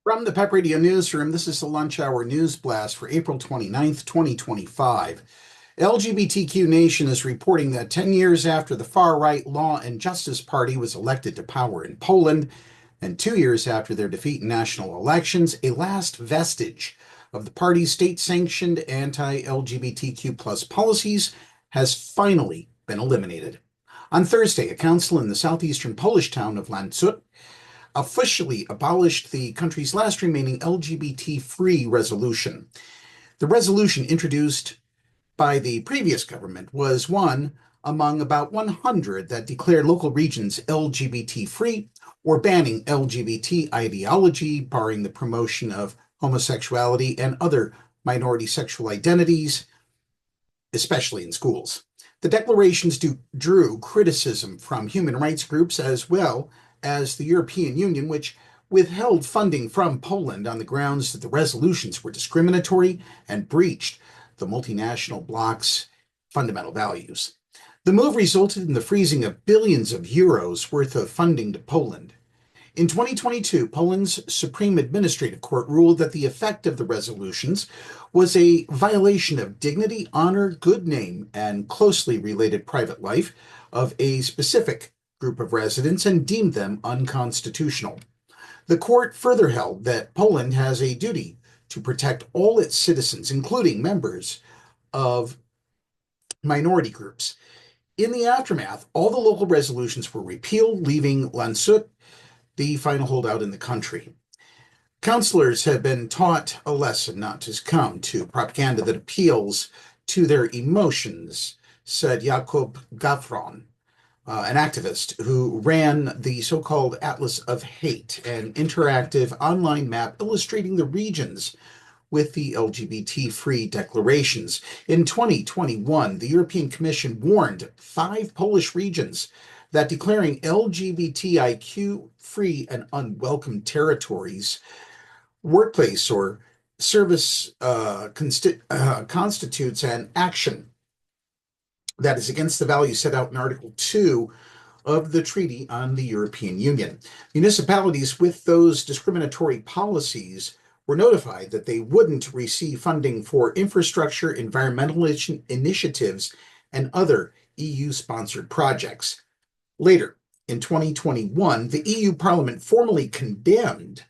From the Pep Radio Newsroom, this is the Lunch Hour News Blast for April 29th, 2025. LGBTQ Nation is reporting that 10 years after the far-right Law and Justice Party was elected to power in Poland, and 2 years after their defeat in national elections, a last vestige of the party's state-sanctioned anti-LGBTQ plus policies has finally been eliminated. On Thursday, a council in the southeastern Polish town of Łańcut officially abolished the country's last remaining LGBT-free resolution. The resolution introduced by the previous government was one among about 100 that declared local regions LGBT-free or banning LGBT ideology, barring the promotion of homosexuality and other minority sexual identities, especially in schools. The declarations drew criticism from human rights groups as well as the European Union, which withheld funding from Poland on the grounds that the resolutions were discriminatory and breached the multinational bloc's fundamental values. The move resulted in the freezing of billions of euros worth of funding to Poland. In 2022, Poland's Supreme Administrative Court ruled that the effect of the resolutions was a violation of dignity, honor, good name, and closely related private life of a specific group of residents and deemed them unconstitutional. The court further held that Poland has a duty to protect all its citizens, including members of minority groups. In the aftermath, all the local resolutions were repealed, leaving Łańcut the final holdout in the country. Counselors have been taught a lesson not to succumb to propaganda that appeals to their emotions, said Jakub Gawron, an activist who ran the so-called Atlas of Hate, an interactive online map illustrating the regions with the LGBT-free declarations. In 2021, the European Commission warned 5 Polish regions that declaring LGBTIQ-free and unwelcome territories, workplace, or service constitutes an action that is against the values set out in Article 2 of the Treaty on the European Union. Municipalities with those discriminatory policies were notified that they wouldn't receive funding for infrastructure, environmental initiatives, and other EU-sponsored projects. Later, in 2021, the EU Parliament formally condemned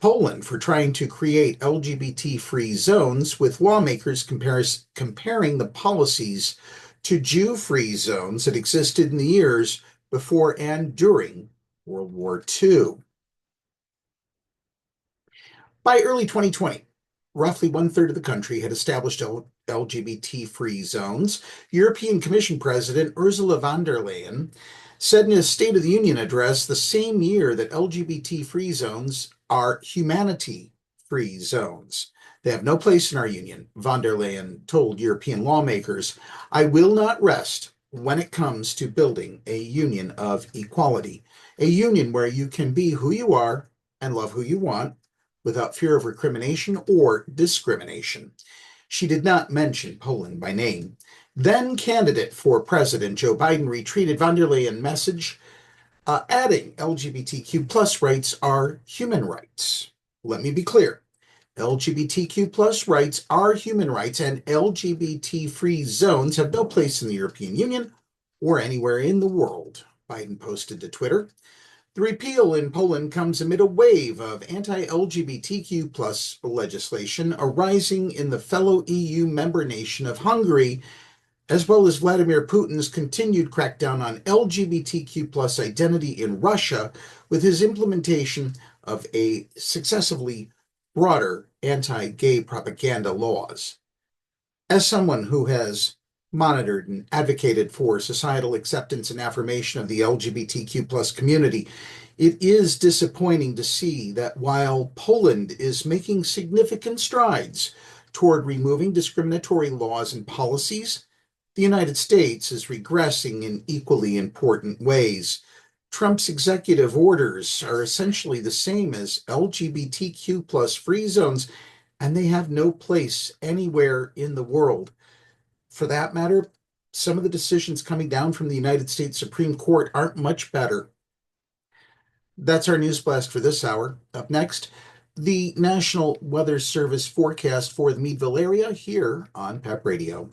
Poland for trying to create LGBT-free zones, with lawmakers comparing the policies to Jew-free zones that existed in the years before and during World War II. By early 2020, roughly 1/3 of the country had established LGBT-free zones. European Commission President Ursula von der Leyen said in his State of the Union address the same year that LGBT-free zones are humanity-free zones. They have no place in our union, von der Leyen told European lawmakers. I will not rest when it comes to building a union of equality, a union where you can be who you are and love who you want without fear of recrimination or discrimination. She did not mention Poland by name. Then candidate for president Joe Biden retweeted von der Leyen's message, adding LGBTQ plus rights are human rights. Let me be clear. LGBTQ plus rights are human rights, and LGBT-free zones have no place in the European Union or anywhere in the world, Biden posted to Twitter. The repeal in Poland comes amid a wave of anti-LGBTQ plus legislation arising in the fellow EU member nation of Hungary, as well as Vladimir Putin's continued crackdown on LGBTQ plus identity in Russia, with his implementation of a successively broader anti-gay propaganda laws. As someone who has monitored and advocated for societal acceptance and affirmation of the LGBTQ plus community, it is disappointing to see that while Poland is making significant strides toward removing discriminatory laws and policies, the United States is regressing in equally important ways. Trump's executive orders are essentially the same as LGBTQ plus free zones, and they have no place anywhere in the world. For that matter, some of the decisions coming down from the United States Supreme Court aren't much better. That's our news blast for this hour. Up next, the National Weather Service forecast for the Meadville area here on PEP Radio.